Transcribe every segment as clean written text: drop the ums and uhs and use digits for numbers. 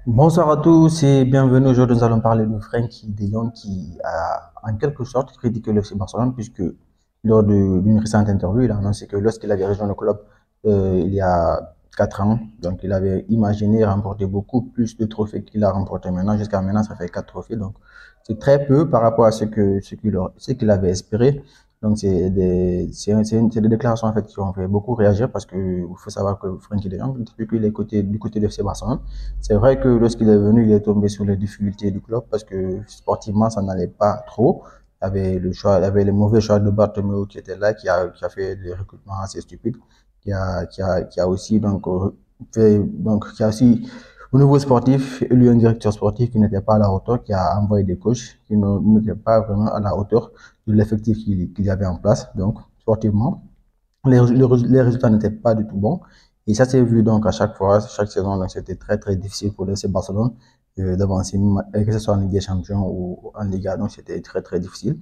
Bonsoir à tous et bienvenue. Aujourd'hui, nous allons parler de Frenkie de Jong qui a en quelque sorte critiqué le FC Barcelone puisque d'une récente interview, il a annoncé que lorsqu'il avait rejoint le club il y a 4 ans, donc il avait imaginé remporter beaucoup plus de trophées qu'il a remporté maintenant. Jusqu'à maintenant, ça fait 4 trophées, donc c'est très peu par rapport à ce qu'il avait espéré. Donc c'est des déclarations en fait qui ont fait beaucoup réagir parce que il faut savoir que Frenkie de Jong, depuis qu'il est du côté de FC Barcelone, c'est vrai que lorsqu'il est venu, il est tombé sur les difficultés du club parce que sportivement, ça n'allait pas trop. Il y avait les mauvais choix de Bartomeu qui était là, qui a fait des recrutements assez stupides, qui a aussi qui a aussi au niveau sportif élu un directeur sportif qui n'était pas à la hauteur, qui a envoyé des coachs qui n'étaient pas vraiment à la hauteur de l'effectif qu'il y avait en place. Donc sportivement, les résultats n'étaient pas du tout bons. Et ça s'est vu donc à chaque fois, chaque saison, donc c'était très difficile pour le FC Barcelone d'avancer, que ce soit en Ligue des Champions ou en Liga, donc c'était très difficile.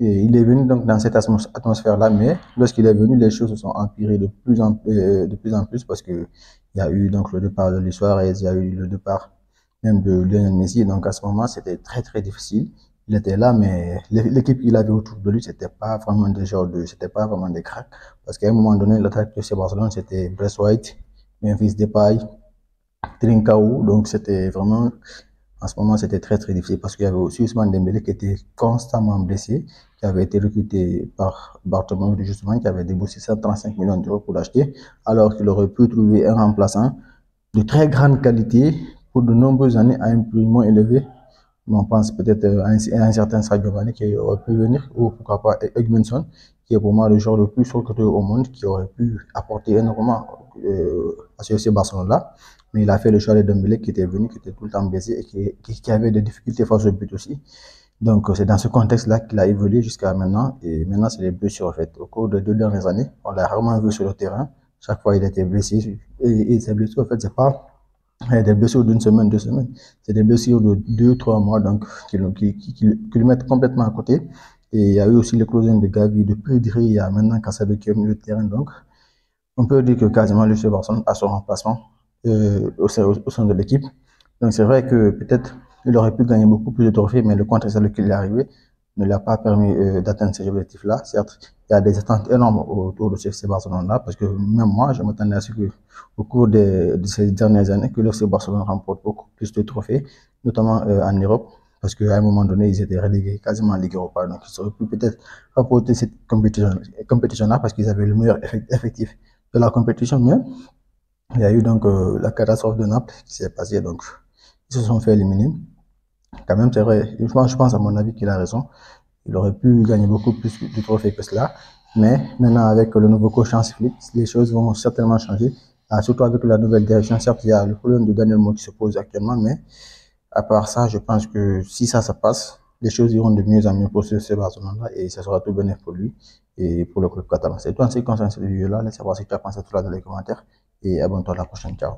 Et il est venu donc dans cette atmosphère-là, mais lorsqu'il est venu, les choses se sont empirées de plus en plus parce que il y a eu donc le départ de Luis Suarez, il y a eu le départ même de Lionel Messi, donc à ce moment, c'était très difficile. Il était là, mais l'équipe qu'il avait autour de lui, c'était pas vraiment des cracks. Parce qu'à un moment donné, l'attaque de FC Barcelone, c'était Braithwaite, Memphis Depay, Trincao. Donc, c'était vraiment, en ce moment, c'était très difficile parce qu'il y avait aussi Ousmane Dembélé qui était constamment blessé, qui avait été recruté par Bartomeu, justement, qui avait déboursé 135 millions d'euros pour l'acheter, alors qu'il aurait pu trouver un remplaçant de très grande qualité pour de nombreuses années à un prix moins élevé. On pense peut-être à un certain Sadio Mane qui aurait pu venir, ou pourquoi pas Egmenson, qui est pour moi le joueur le plus recruté au monde, qui aurait pu apporter énormément à ce FC Barcelone-là. Mais il a fait le choix de Dembélé qui était venu, qui était tout le temps blessé et qui avait des difficultés face au but aussi. Donc c'est dans ce contexte-là qu'il a évolué jusqu'à maintenant. Et maintenant, c'est les blessures en fait. Au cours des 2 dernières années, on l'a rarement vu sur le terrain. Chaque fois, il était blessé. Et ces blessures, en fait, c'est pas des blessures d'une semaine, 2 semaines. C'est des blessures de 2, 3 mois, donc, qui le mettent complètement à côté. Et il y a eu aussi l'éclosion de Gavi, de Pedri, il y a maintenant Cassado qui est au milieu de terrain. Donc, on peut dire que quasiment le FC Barcelone a son remplacement au sein de l'équipe. Donc, c'est vrai que peut-être il aurait pu gagner beaucoup plus de trophées, mais le contexte à lequel il est arrivé ne l'a pas permis d'atteindre ces objectifs-là. Certes, il y a des attentes énormes autour de ce FC Barcelone-là, parce que même moi, je m'attendais à ce que, au cours de ces dernières années, que le FC Barcelone remporte beaucoup plus de trophées, notamment en Europe, parce qu'à un moment donné, ils étaient relégués quasiment en Ligue Europa. Donc, ils auraient pu peut-être remporter cette compétition-là parce qu'ils avaient le meilleur effectif de la compétition. Mais il y a eu donc la catastrophe de Naples qui s'est passée. Donc, ils se sont fait éliminer. Quand même, c'est vrai. Je pense à mon avis qu'il a raison. Il aurait pu gagner beaucoup plus de trophées que cela. Mais maintenant, avec le nouveau coach Hans Flick, les choses vont certainement changer. Surtout avec la nouvelle direction. Certes, il y a le problème de Daniel Mo qui se pose actuellement, mais à part ça, je pense que si ça passe, les choses iront de mieux en mieux pour ce Barcelone-là et ça sera tout bénéfique pour lui et pour le club catalan. C'est tout en ce qui concerne cette vidéo-là. Laisse savoir si tu as pensé tout là dans les commentaires et abonne-toi à la prochaine. Ciao.